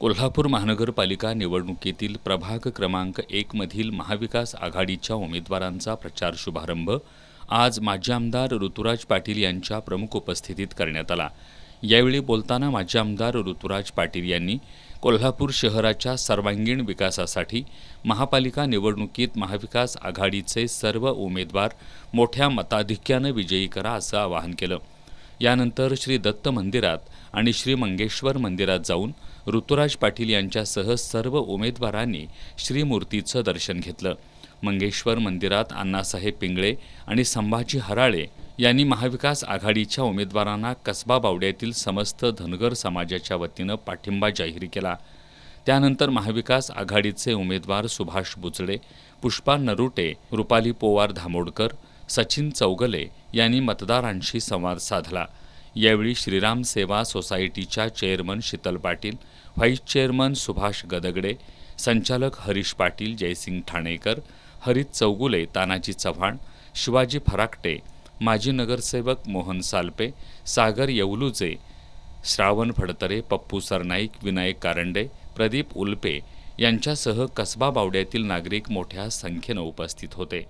कोल्हापूर महानगरपालिका निवडणुकीतील प्रभाग क्रमांक 1 मधील महाविकास आघाडीच्या उमेदवारांचा प्रचार शुभारंभ आज माजी आमदार ऋतुराज पाटील यांच्या प्रमुख उपस्थितीत करण्यात आला। यावेळी बोलताना माजी आमदार ऋतुराज पाटील यांनी कोल्हापूर शहराच्या सर्वांगीण विकासासाठी महापालिका निवडणुकीत महाविकास आघाडीचे सर्व उमेदवार मोठ्या मताधिक्याने विजयी करा असं आवाहन केलं। यानंतर श्री दत्त मंदिरात आणि श्री मंगेश्वर मंदिरात जाऊन ऋतुराज पाटील यांच्यासह सर्व उमेदवारांनी श्रीमूर्तीचं दर्शन घेतलं। मंगेश्वर मंदिरात अण्णासाहेब पिंगळे आणि संभाजी हराळे यांनी महाविकास आघाडीच्या उमेदवारांना कसबा बावड्यातील समस्त धनगर समाजाच्या वतीनं पाठिंबा जाहीर केला। त्यानंतर महाविकास आघाडीचे उमेदवार सुभाष बुचडे, पुष्पा नरुटे, रुपाली पोवार धामोडकर, सचिन चौगले यांनी मतदारांशी संवाद साधला। यावेळी श्रीराम सेवा सोसायटीच्या chairman Sheetal Patil, vice chairman Subhash Gadgade, संचालक हरीश पाटील, जयसिंग ठाणेकर, हरित चौगुले, तानाजी चव्हाण, शिवाजी फराकटे, माजी नगरसेवक मोहन सालपे, सागर येवलुजे, श्रावण फडतरे, पप्पू सरनाईक, विनायक कारंडे, प्रदीप उल्पे यांच्यासह कसबा बावड्यातील नागरिक मोठ्या संख्येनं उपस्थित होते।